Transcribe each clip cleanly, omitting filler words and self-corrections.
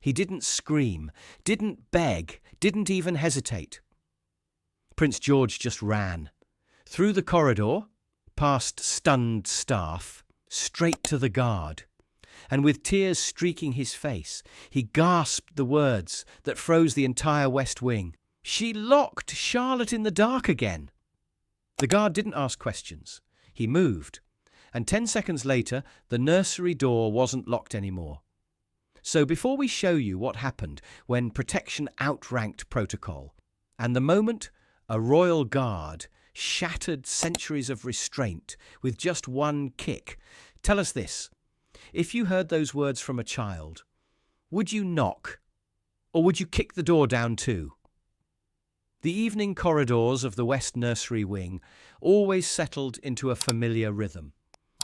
He didn't scream, didn't beg, didn't even hesitate. Prince George just ran. Through the corridor, past stunned staff, straight to the guard. And with tears streaking his face, he gasped the words that froze the entire West Wing. "She locked Charlotte in the dark again." The guard didn't ask questions. He moved. And 10 seconds later, the nursery door wasn't locked anymore. So before we show you what happened when protection outranked protocol, and the moment a royal guard shattered centuries of restraint with just one kick, tell us this. If you heard those words from a child, would you knock? Or would you kick the door down too? The evening corridors of the West Nursery Wing always settled into a familiar rhythm.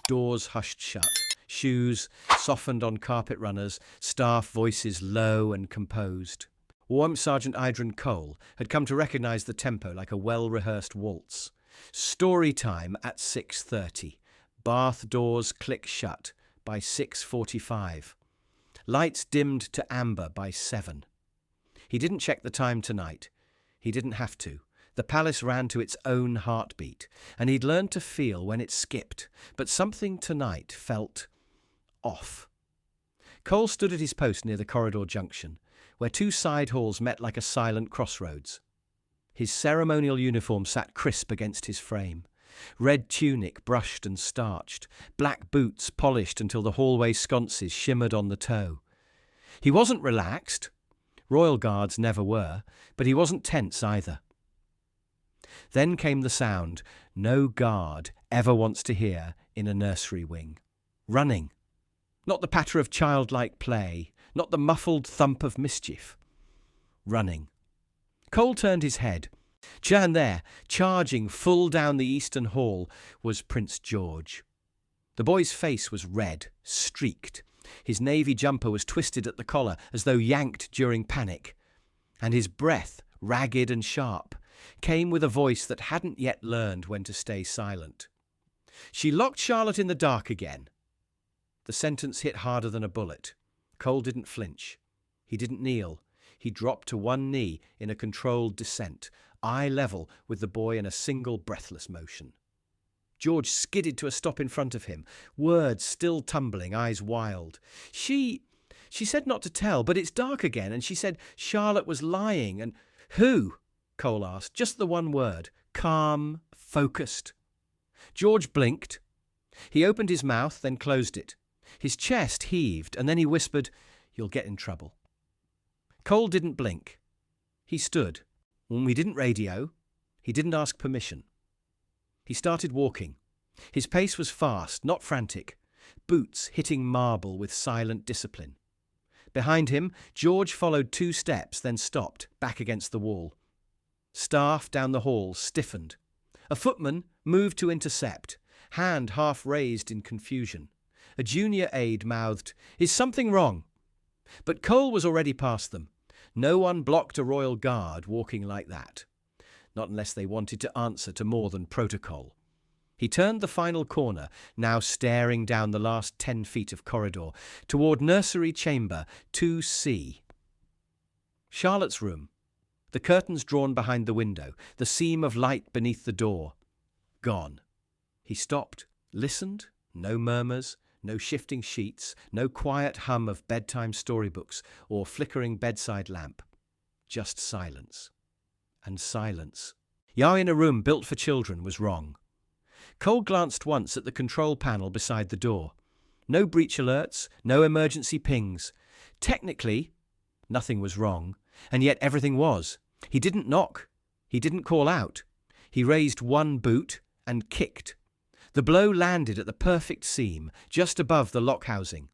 Doors hushed shut, shoes softened on carpet runners, staff voices low and composed. Warm Sergeant Idran Cole had come to recognise the tempo like a well-rehearsed waltz. Story time at 6:30. Bath doors click shut by 6:45. Lights dimmed to amber by 7. He didn't check the time tonight. He didn't have to. The palace ran to its own heartbeat, and he'd learned to feel when it skipped, but something tonight felt off. Cole stood at his post near the corridor junction, where two side halls met like a silent crossroads. His ceremonial uniform sat crisp against his frame. Red tunic brushed and starched, black boots polished until the hallway sconces shimmered on the toe. He wasn't relaxed. Royal guards never were, but he wasn't tense either. Then came the sound no guard ever wants to hear in a nursery wing. Running. Not the patter of childlike play, not the muffled thump of mischief. Running. Cole turned his head. And there, charging full down the eastern hall, was Prince George. The boy's face was red, streaked. His navy jumper was twisted at the collar as though yanked during panic. And his breath, ragged and sharp, came with a voice that hadn't yet learned when to stay silent. "She locked Charlotte in the dark again." The sentence hit harder than a bullet. Cole didn't flinch. He didn't kneel. He dropped to one knee in a controlled descent, eye level with the boy in a single breathless motion. George skidded to a stop in front of him, words still tumbling, eyes wild. She said not to tell, but it's dark again, and she said Charlotte was lying, and who? Cole asked, just the one word, calm, focused. George blinked. He opened his mouth, then closed it. His chest heaved, and then he whispered, "You'll get in trouble." Cole didn't blink. He stood. He didn't radio. He didn't ask permission. He started walking. His pace was fast, not frantic. Boots hitting marble with silent discipline. Behind him, George followed 2 steps, then stopped, back against the wall. Staff down the hall stiffened. A footman moved to intercept, hand half raised in confusion. A junior aide mouthed, "Is something wrong?" But Cole was already past them. No one blocked a royal guard walking like that. Not unless they wanted to answer to more than protocol. He turned the final corner, now staring down the last 10 feet of corridor, toward nursery chamber 2C. Charlotte's room. The curtains drawn behind the window, the seam of light beneath the door. Gone. He stopped, listened, no murmurs, no shifting sheets, no quiet hum of bedtime storybooks or flickering bedside lamp. Just silence. And silence. Yah in a room built for children was wrong. Cole glanced once at the control panel beside the door. No breach alerts, no emergency pings. Technically, nothing was wrong, and yet everything was. He didn't knock. He didn't call out. He raised one boot and kicked. The blow landed at the perfect seam, just above the lock housing.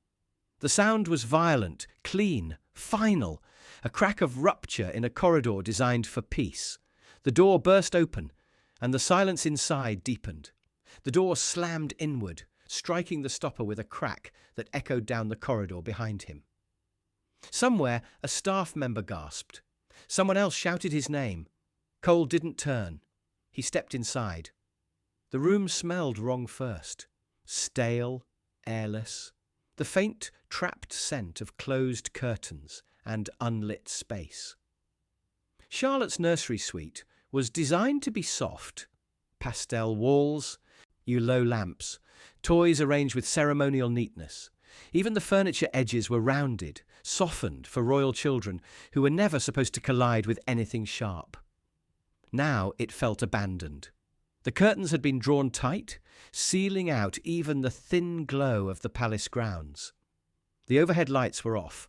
The sound was violent, clean, final, a crack of rupture in a corridor designed for peace. The door burst open, and the silence inside deepened. The door slammed inward, striking the stopper with a crack that echoed down the corridor behind him. Somewhere, a staff member gasped. Someone else shouted his name. Cole didn't turn. He stepped inside. The room smelled wrong first. Stale, airless. The faint, trapped scent of closed curtains, and unlit space. Charlotte's nursery suite was designed to be soft. Pastel walls, low lamps, toys arranged with ceremonial neatness. Even the furniture edges were rounded, softened for royal children who were never supposed to collide with anything sharp. Now it felt abandoned. The curtains had been drawn tight, sealing out even the thin glow of the palace grounds. The overhead lights were off.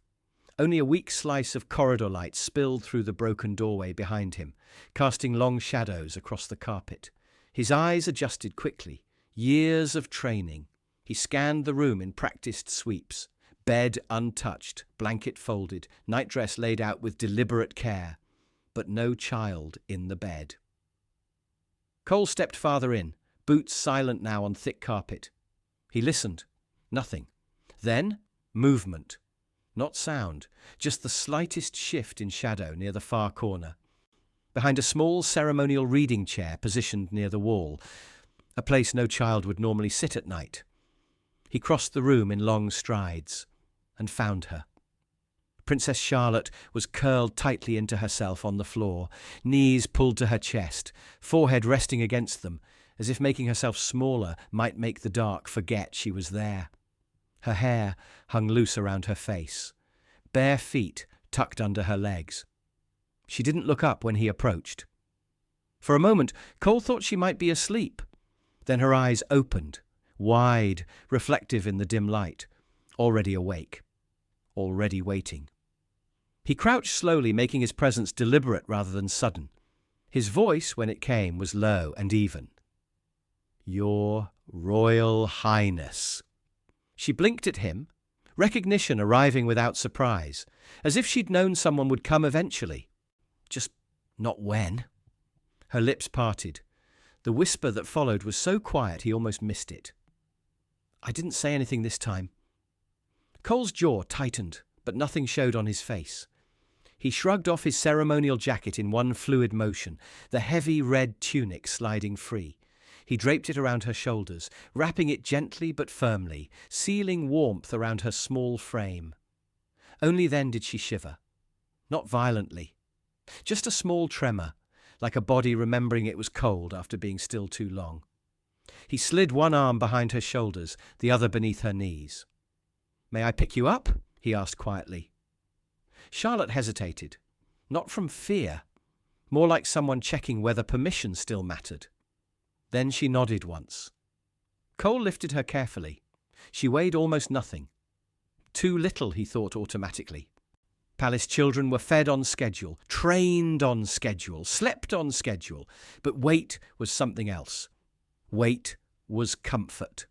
Only a weak slice of corridor light spilled through the broken doorway behind him, casting long shadows across the carpet. His eyes adjusted quickly. Years of training. He scanned the room in practiced sweeps. Bed untouched, blanket folded, nightdress laid out with deliberate care. But no child in the bed. Cole stepped farther in, boots silent now on thick carpet. He listened. Nothing. Then, movement. Not sound, just the slightest shift in shadow near the far corner. Behind a small ceremonial reading chair positioned near the wall, a place no child would normally sit at night. He crossed the room in long strides and found her. Princess Charlotte was curled tightly into herself on the floor, knees pulled to her chest, forehead resting against them, as if making herself smaller might make the dark forget she was there. Her hair hung loose around her face, bare feet tucked under her legs. She didn't look up when he approached. For a moment, Cole thought she might be asleep. Then her eyes opened, wide, reflective in the dim light, already awake, already waiting. He crouched slowly, making his presence deliberate rather than sudden. His voice, when it came, was low and even. "Your Royal Highness." She blinked at him, recognition arriving without surprise, as if she'd known someone would come eventually. Just not when. Her lips parted. The whisper that followed was so quiet he almost missed it. "I didn't say anything this time." Cole's jaw tightened, but nothing showed on his face. He shrugged off his ceremonial jacket in one fluid motion, the heavy red tunic sliding free. He draped it around her shoulders, wrapping it gently but firmly, sealing warmth around her small frame. Only then did she shiver. Not violently. Just a small tremor, like a body remembering it was cold after being still too long. He slid one arm behind her shoulders, the other beneath her knees. "May I pick you up?" he asked quietly. Charlotte hesitated, not from fear, more like someone checking whether permission still mattered. Then she nodded once. Cole lifted her carefully. She weighed almost nothing. Too little, he thought automatically. Palace children were fed on schedule, trained on schedule, slept on schedule, but weight was something else. Weight was comfort.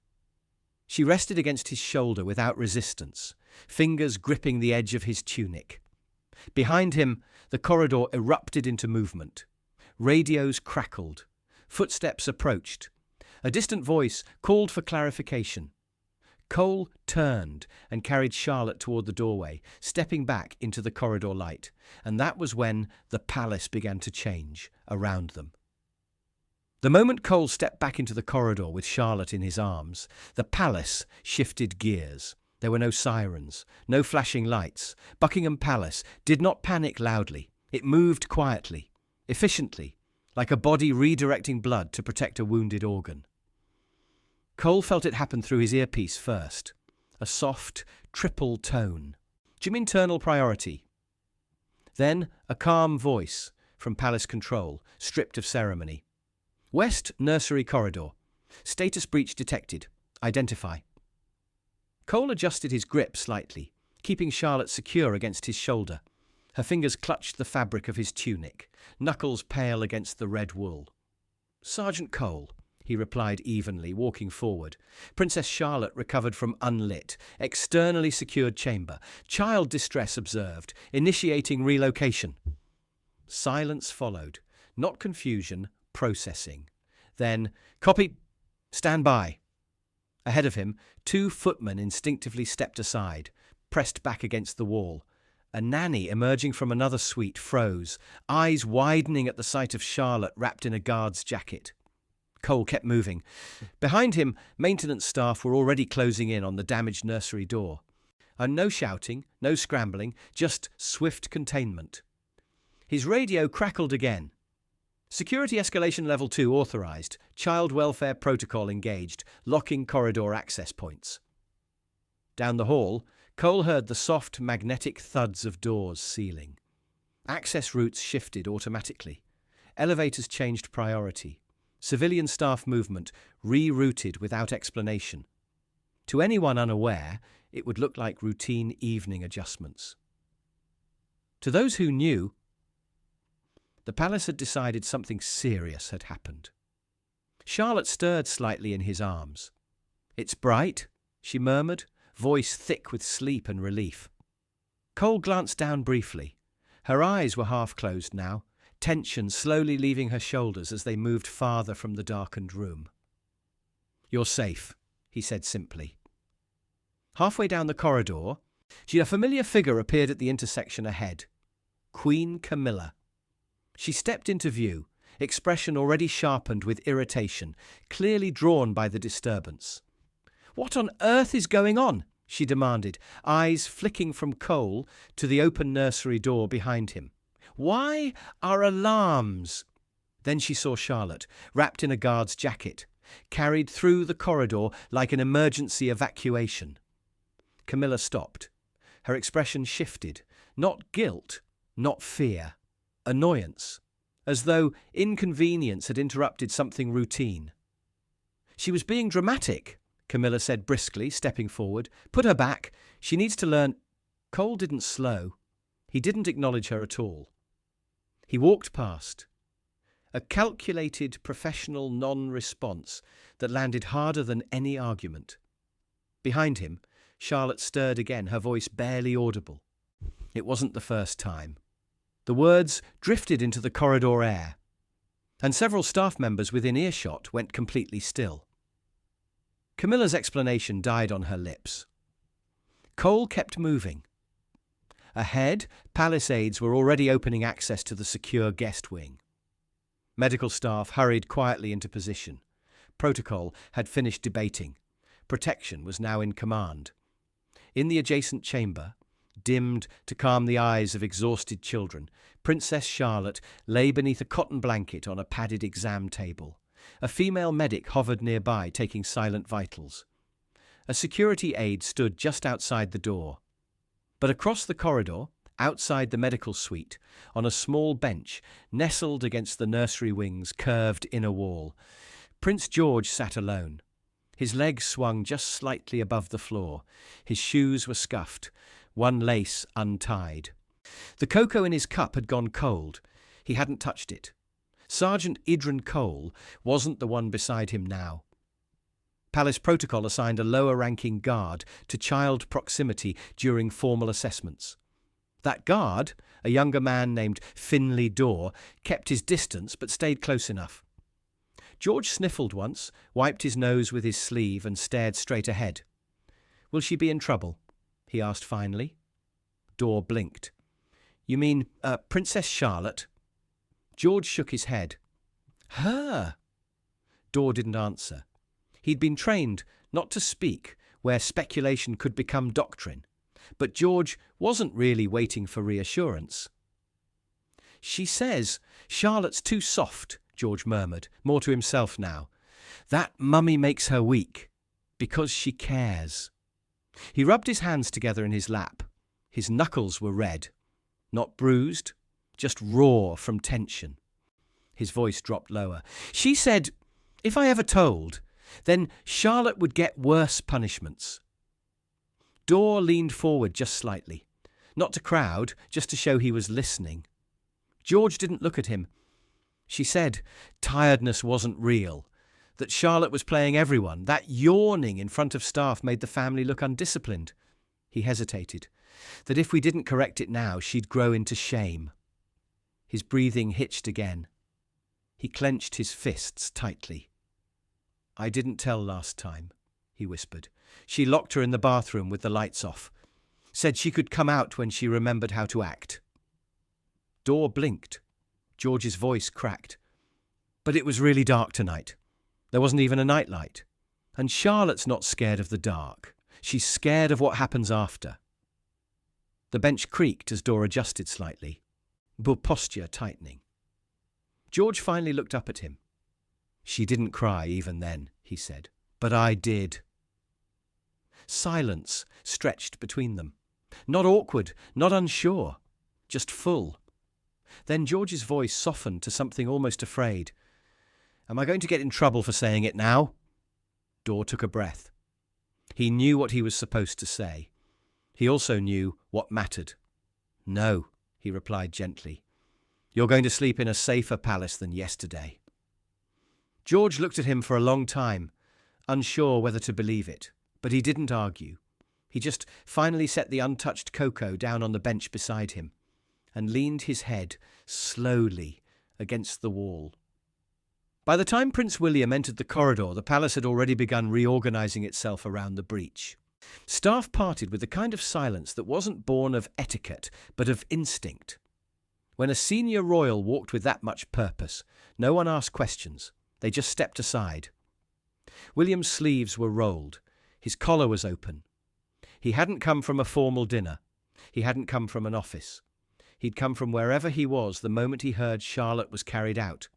She rested against his shoulder without resistance, fingers gripping the edge of his tunic. Behind him, the corridor erupted into movement. Radios crackled. Footsteps approached. A distant voice called for clarification. Cole turned and carried Charlotte toward the doorway, stepping back into the corridor light, and that was when the palace began to change around them. The moment Cole stepped back into the corridor with Charlotte in his arms, the palace shifted gears. There were no sirens, no flashing lights. Buckingham Palace did not panic loudly. It moved quietly, efficiently, like a body redirecting blood to protect a wounded organ. Cole felt it happen through his earpiece first, a soft, triple tone. "Jim, internal priority." Then a calm voice from Palace Control, stripped of ceremony. "West Nursery Corridor. Status breach detected. Identify." Cole adjusted his grip slightly, keeping Charlotte secure against his shoulder. Her fingers clutched the fabric of his tunic, knuckles pale against the red wool. "Sergeant Cole," he replied evenly, walking forward. Princess Charlotte recovered from unlit, externally secured chamber. Child distress observed, initiating relocation. Silence followed, not confusion, processing. Then, "Copy, stand by." Ahead of him, two footmen instinctively stepped aside, pressed back against the wall. A nanny emerging from another suite froze, eyes widening at the sight of Charlotte wrapped in a guard's jacket. Cole kept moving. Behind him, maintenance staff were already closing in on the damaged nursery door. And no shouting, no scrambling, just swift containment. His radio crackled again. Security escalation level 2 authorized. Child welfare protocol engaged. Locking corridor access points. Down the hall, Cole heard the soft, magnetic thuds of doors sealing. Access routes shifted automatically. Elevators changed priority. Civilian staff movement rerouted without explanation. To anyone unaware, it would look like routine evening adjustments. To those who knew, the palace had decided something serious had happened. Charlotte stirred slightly in his arms. "It's bright," she murmured, voice thick with sleep and relief. Cole glanced down briefly. Her eyes were half closed now, tension slowly leaving her shoulders as they moved farther from the darkened room. "You're safe," he said simply. Halfway down the corridor, a familiar figure appeared at the intersection ahead. Queen Camila. She stepped into view, expression already sharpened with irritation, clearly drawn by the disturbance. "What on earth is going on?" she demanded, eyes flicking from Cole to the open nursery door behind him. "Why are alarms?" Then she saw Charlotte, wrapped in a guard's jacket, carried through the corridor like an emergency evacuation. Camilla stopped. Her expression shifted. Not guilt, not fear. Annoyance, as though inconvenience had interrupted something routine. "She was being dramatic," Camilla said briskly, stepping forward. "Put her back. She needs to learn." Cole didn't slow. He didn't acknowledge her at all. He walked past. A calculated, professional non-response that landed harder than any argument. Behind him, Charlotte stirred again, her voice barely audible. It wasn't the first time. The words drifted into the corridor air, and several staff members within earshot went completely still. Camilla's explanation died on her lips. Cole kept moving. Ahead, palace aides were already opening access to the secure guest wing. Medical staff hurried quietly into position. Protocol had finished debating. Protection was now in command. In the adjacent chamber, dimmed to calm the eyes of exhausted children, Princess Charlotte lay beneath a cotton blanket on a padded exam table. A female medic hovered nearby, taking silent vitals. A security aide stood just outside the door. But across the corridor, outside the medical suite, on a small bench, nestled against the nursery wing's curved inner wall, Prince George sat alone. His legs swung just slightly above the floor. His shoes were scuffed, one lace untied. The cocoa in his cup had gone cold. He hadn't touched it. Sergeant Idran Cole wasn't the one beside him now. Palace protocol assigned a lower-ranking guard to child proximity during formal assessments. That guard, a younger man named Finley Dorr, kept his distance but stayed close enough. George sniffled once, wiped his nose with his sleeve and stared straight ahead. "Will she be in trouble?" he asked finally. Dorr blinked. "You mean, Princess Charlotte?" George shook his head. "Her?" Dorr didn't answer. He'd been trained not to speak where speculation could become doctrine, but George wasn't really waiting for reassurance. "She says Charlotte's too soft," George murmured, more to himself now. "That mummy makes her weak, because she cares." He rubbed his hands together in his lap. His knuckles were red, not bruised, just raw from tension. His voice dropped lower. "She said, if I ever told, then Charlotte would get worse punishments." Dorr leaned forward just slightly, not to crowd, just to show he was listening. George didn't look at him. "She said tiredness wasn't real, that Charlotte was playing everyone. That yawning in front of staff made the family look undisciplined." He hesitated. "That if we didn't correct it now, she'd grow into shame." His breathing hitched again. He clenched his fists tightly. "I didn't tell last time," he whispered. "She locked her in the bathroom with the lights off. Said she could come out when she remembered how to act." Dorr blinked. George's voice cracked. "But it was really dark tonight. There wasn't even a nightlight. And Charlotte's not scared of the dark. She's scared of what happens after." The bench creaked as door adjusted slightly, posture tightening. George finally looked up at him. "She didn't cry even then," he said. "But I did." Silence stretched between them. Not awkward, not unsure, just full. Then George's voice softened to something almost afraid. "Am I going to get in trouble for saying it now?" Dor took a breath. He knew what he was supposed to say. He also knew what mattered. "No," he replied gently. "You're going to sleep in a safer palace than yesterday." George looked at him for a long time, unsure whether to believe it, but he didn't argue. He just finally set the untouched cocoa down on the bench beside him and leaned his head slowly against the wall. By the time Prince William entered the corridor, the palace had already begun reorganizing itself around the breach. Staff parted with the kind of silence that wasn't born of etiquette, but of instinct. When a senior royal walked with that much purpose, no one asked questions. They just stepped aside. William's sleeves were rolled. His collar was open. He hadn't come from a formal dinner. He hadn't come from an office. He'd come from wherever he was the moment he heard Charlotte was carried out.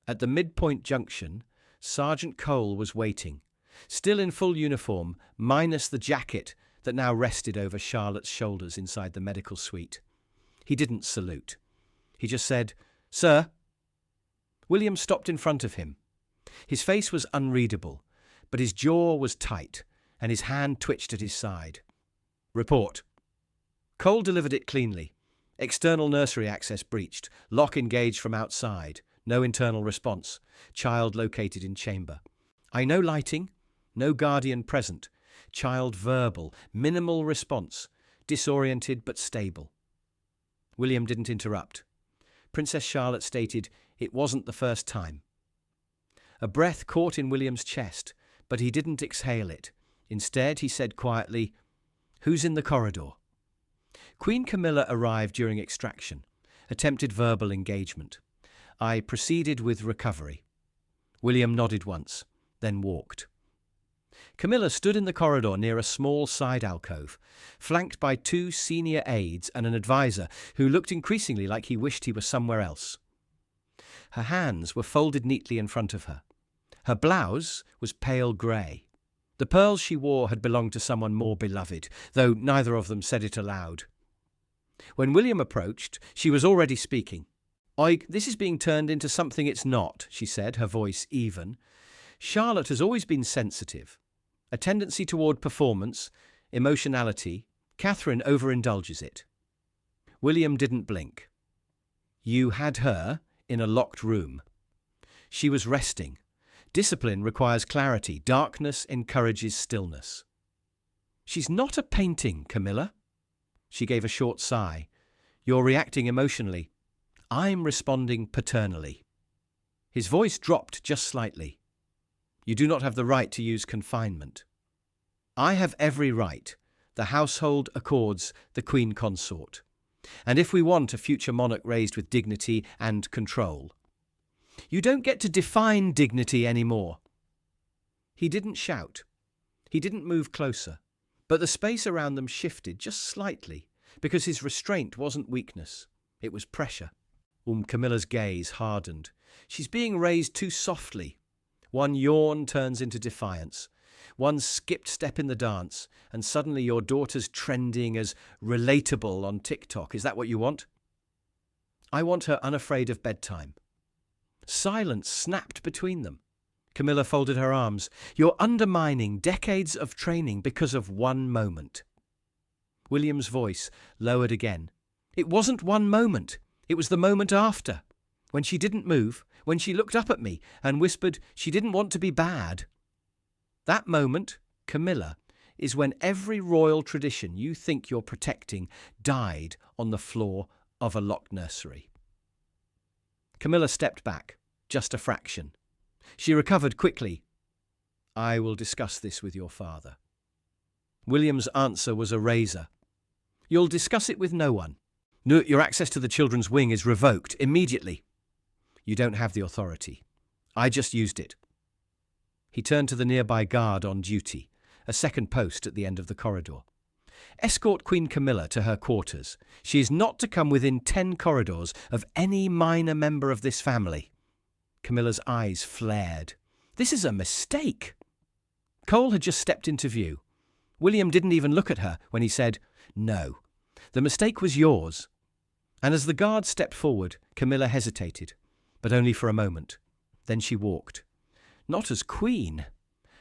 At the midpoint junction, Sergeant Cole was waiting, still in full uniform, minus the jacket that now rested over Charlotte's shoulders inside the medical suite. He didn't salute. He just said, "Sir." William stopped in front of him. His face was unreadable, but his jaw was tight, and his hand twitched at his side. "Report." Cole delivered it cleanly. External nursery access breached. Lock engaged from outside. No internal response. Child located in chamber. "I know lighting. No guardian present. Child verbal. Minimal response. Disoriented but stable." William didn't interrupt. Princess Charlotte stated it wasn't the first time. A breath caught in William's chest, but he didn't exhale it. Instead, he said quietly, "Who's in the corridor?" Queen Camila arrived during extraction, attempted verbal engagement. I proceeded with recovery. William nodded once, then walked. Camilla stood in the corridor near a small side alcove, flanked by 2 senior aides and an advisor who looked increasingly like he wished he were somewhere else. Her hands were folded neatly in front of her. Her blouse was pale grey. The pearls she wore had belonged to someone more beloved, though neither of them said it aloud. When William approached, she was already speaking. This is being turned into something it's not," she said, her voice even. "Charlotte has always been sensitive. A tendency toward performance, emotionality. Catherine overindulges it." William didn't blink. "You had her in a locked room. She was resting. Discipline requires clarity. Darkness encourages stillness." "She's not a painting, Camilla." She gave a short sigh. "You're reacting emotionally. I'm responding paternally." His voice dropped just slightly. "You do not have the right to use confinement." "I have every right. The household accords the Queen Consort. And if we want a future monarch raised with dignity and control." "You don't get to define dignity anymore." He didn't shout. He didn't move closer. But the space around them shifted just slightly, because his restraint wasn't weakness. It was pressure. Camilla's gaze hardened. She's being raised too softly. One yawn turns into defiance. One skipped step in the dance, and suddenly your daughter's trending as relatable on TikTok. Is that what you want? "I want her unafraid of bedtime." Silence snapped between them. Camilla folded her arms. "You're undermining decades of training because of one moment." William's voice lowered again. "It wasn't one moment. It was the moment after. When she didn't move, when she looked up at me and whispered she didn't want to be bad. That moment, Camilla, is when every royal tradition you think you're protecting died on the floor of a locked nursery." Camilla stepped back, just a fraction. She recovered quickly. "I will discuss this with your father." William's answer was a razor. "You'll discuss it with no one. Your access to the children's wing is revoked immediately." "You don't have the authority. I just used it." He turned to the nearby guard on duty, a second post at the end of the corridor. Escort Queen Camilla to her quarters. She is not to come within 10 corridors of any minor member of this family. Camilla's eyes flared. This is a mistake. Cole had just stepped into view. William didn't even look at her when he said, "No, the mistake was yours." And as the guard stepped forward, Camilla hesitated, but only for a moment. Then she walked. Not as queen,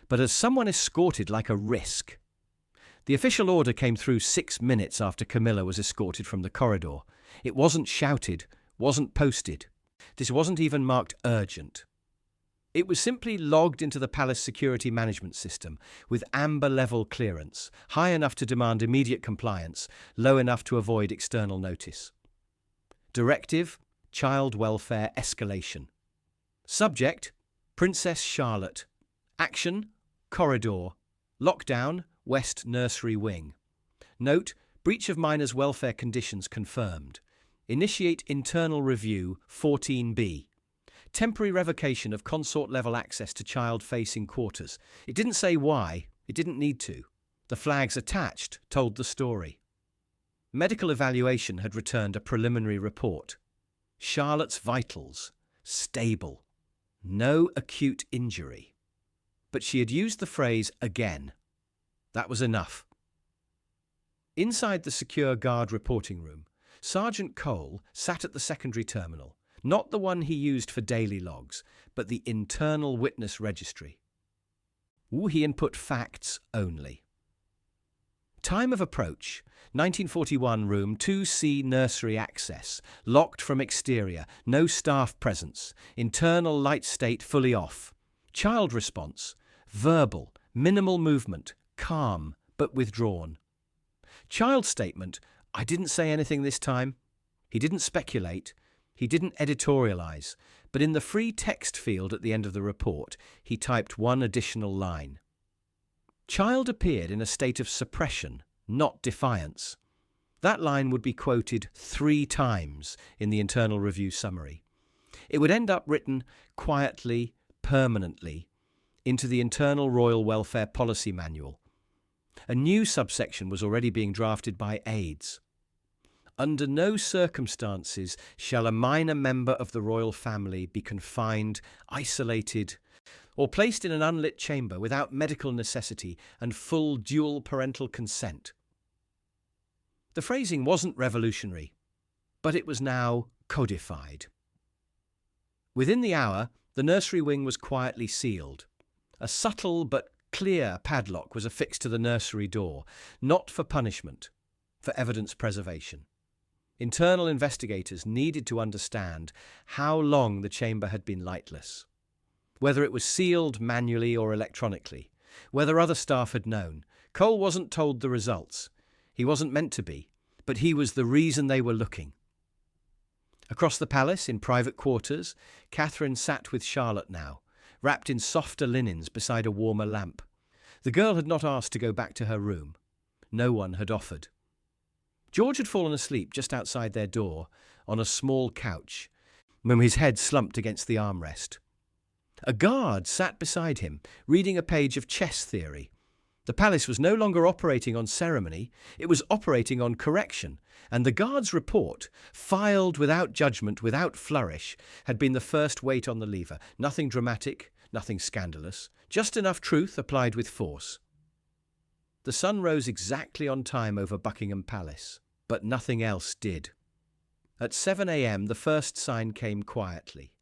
but as someone escorted like a risk. The official order came through 6 minutes after Camilla was escorted from the corridor. It wasn't shouted, wasn't posted. This wasn't even marked urgent. It was simply logged into the palace security management system with amber-level clearance, high enough to demand immediate compliance, low enough to avoid external notice. Directive: Child Welfare Escalation. Subject: Princess Charlotte. Action: Corridor. Lockdown: West Nursery Wing. Note: Breach of minors' welfare conditions confirmed. Initiate internal review 14B. Temporary revocation of consort-level access to child-facing quarters. It didn't say why. It didn't need to. The flags attached told the story. Medical evaluation had returned a preliminary report. Charlotte's vitals: stable. No acute injury. But she had used the phrase again. That was enough. Inside the secure guard reporting room, Sergeant Cole sat at the secondary terminal, not the one he used for daily logs, but the internal witness registry. He input facts only. Time of approach: 1941, room 2C, nursery access, locked from exterior, no staff presence, internal light state fully off. Child response: verbal, minimal movement, calm, but withdrawn. Child statement: I didn't say anything this time. He didn't speculate. He didn't editorialize. But in the free text field at the end of the report, he typed one additional line. Child appeared in a state of suppression, not defiance. That line would be quoted 3 times in the internal review summary. It would end up written quietly, permanently, into the Internal Royal Welfare Policy Manual. A new subsection was already being drafted by aides. Under no circumstances shall a minor member of the royal family be confined, isolated, or placed in an unlit chamber without medical necessity and full dual parental consent. The phrasing wasn't revolutionary, but it was now codified. Within the hour, the nursery wing was quietly sealed. A subtle but clear padlock was affixed to the nursery door, not for punishment, for evidence preservation. Internal investigators needed to understand how long the chamber had been lightless, whether it was sealed manually or electronically, whether other staff had known. Cole wasn't told the results. He wasn't meant to be, but he was the reason they were looking. Across the palace, in private quarters, Catherine sat with Charlotte now, wrapped in softer linens beside a warmer lamp. The girl had not asked to go back to her room. No one had offered. George had fallen asleep just outside their door, on a small couch, with his head slumped against the armrest. A guard sat beside him, reading a page of chess theory. The palace was no longer operating on ceremony, it was operating on correction, and the guard's report, filed without judgment, without flourish, had been the first weight on the lever. Nothing dramatic, nothing scandalous, just enough truth applied with force. The sun rose exactly on time over Buckingham Palace, but nothing else did. At 7 a.m. the first sign came quietly.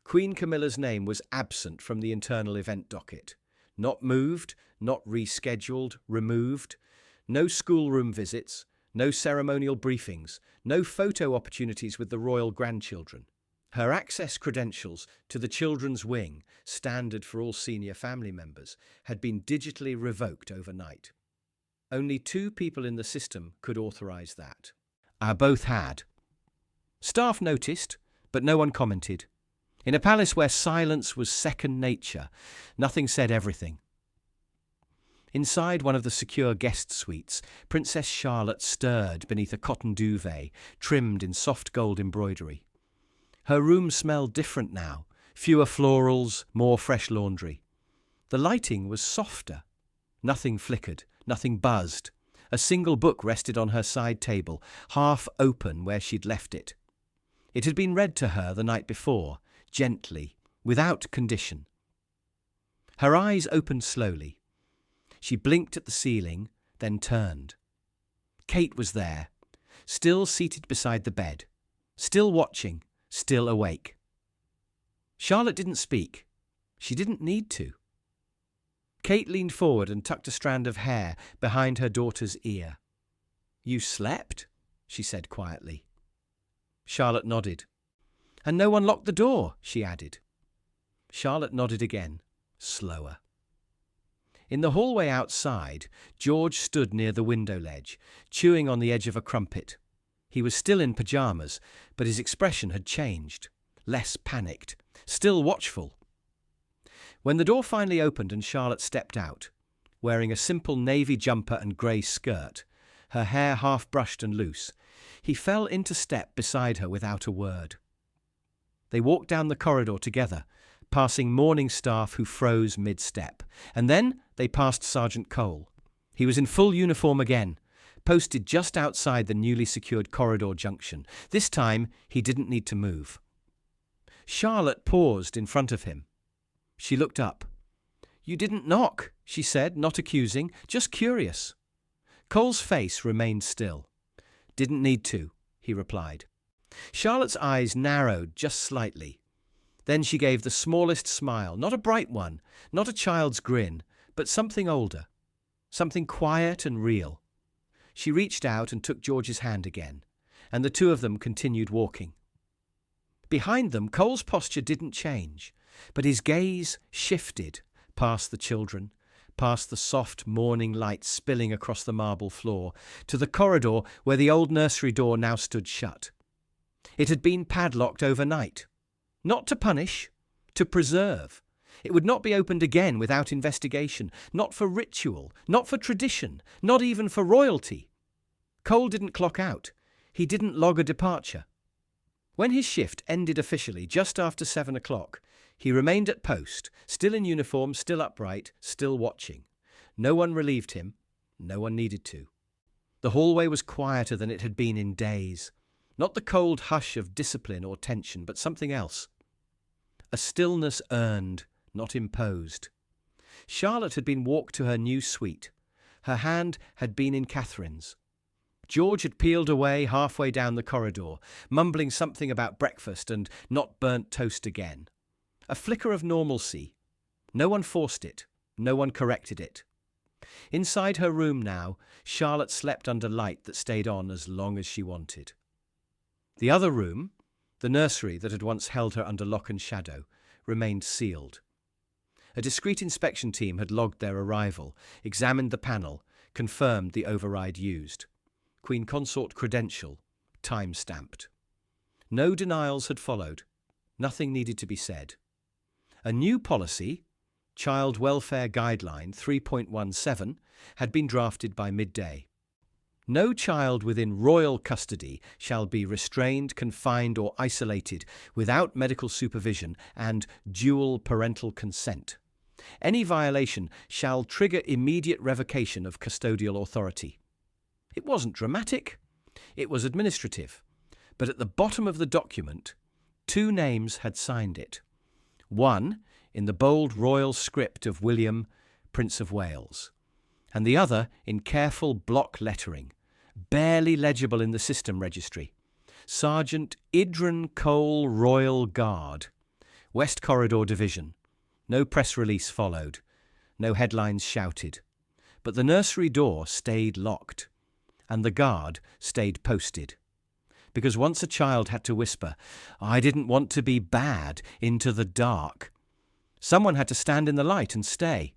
Queen Camilla's name was absent from the internal event docket. Not moved, not rescheduled, removed. No schoolroom visits, no ceremonial briefings, no photo opportunities with the royal grandchildren. Her access credentials to the children's wing, standard for all senior family members, had been digitally revoked overnight. Only 2 people in the system could authorize that. Both had. Staff noticed, but no one commented. In a palace where silence was second nature, nothing said everything. Inside one of the secure guest suites, Princess Charlotte stirred beneath a cotton duvet, trimmed in soft gold embroidery. Her room smelled different now, fewer florals, more fresh laundry. The lighting was softer. Nothing flickered, nothing buzzed. A single book rested on her side table, half open where she'd left it. It had been read to her the night before, gently, without condition. Her eyes opened slowly. She blinked at the ceiling, then turned. Kate was there, still seated beside the bed, still watching, still awake. Charlotte didn't speak. She didn't need to. Kate leaned forward and tucked a strand of hair behind her daughter's ear. "You slept?" she said quietly. Charlotte nodded. "And no one locked the door," she added. Charlotte nodded again, slower. In the hallway outside, George stood near the window ledge, chewing on the edge of a crumpet. He was still in pyjamas, but his expression had changed. Less panicked, still watchful. When the door finally opened and Charlotte stepped out, wearing a simple navy jumper and grey skirt, her hair half brushed and loose, he fell into step beside her without a word. They walked down the corridor together, passing morning staff who froze mid-step, and then they passed Sergeant Cole. He was in full uniform again, posted just outside the newly secured corridor junction. This time, he didn't need to move. Charlotte paused in front of him. She looked up. "You didn't knock," she said, not accusing, just curious. Cole's face remained still. "Didn't need to," he replied. Charlotte's eyes narrowed just slightly. Then she gave the smallest smile, not a bright one, not a child's grin, but something older, something quiet and real. She reached out and took George's hand again, and the two of them continued walking. Behind them, Cole's posture didn't change, but his gaze shifted past the children, past the soft morning light spilling across the marble floor, to the corridor where the old nursery door now stood shut. It had been padlocked overnight. Not to punish, to preserve. It would not be opened again without investigation, not for ritual, not for tradition, not even for royalty. Cole didn't clock out. He didn't log a departure. When his shift ended officially just after 7 o'clock, he remained at post, still in uniform, still upright, still watching. No one relieved him. No one needed to. The hallway was quieter than it had been in days. Not the cold hush of discipline or tension, but something else. A stillness earned, not imposed. Charlotte had been walked to her new suite. Her hand had been in Catherine's. George had peeled away halfway down the corridor, mumbling something about breakfast and not burnt toast again. A flicker of normalcy. No one forced it. No one corrected it. Inside her room now, Charlotte slept under light that stayed on as long as she wanted. The other room, the nursery that had once held her under lock and shadow, remained sealed. A discreet inspection team had logged their arrival, examined the panel, confirmed the override used. Queen Consort credential, time-stamped. No denials had followed. Nothing needed to be said. A new policy, Child Welfare Guideline 3.17, had been drafted by midday. No child within royal custody shall be restrained, confined or isolated without medical supervision and dual parental consent. Any violation shall trigger immediate revocation of custodial authority. It wasn't dramatic. It was administrative. But at the bottom of the document, 2 names had signed it. One in the bold royal script of William, Prince of Wales, and the other in careful block lettering, barely legible in the system registry. Sergeant Idran Cole, Royal Guard, West Corridor Division. No press release followed. No headlines shouted. But the nursery door stayed locked, and the guard stayed posted. Because once a child had to whisper, "I didn't want to be bad," into the dark, someone had to stand in the light and stay.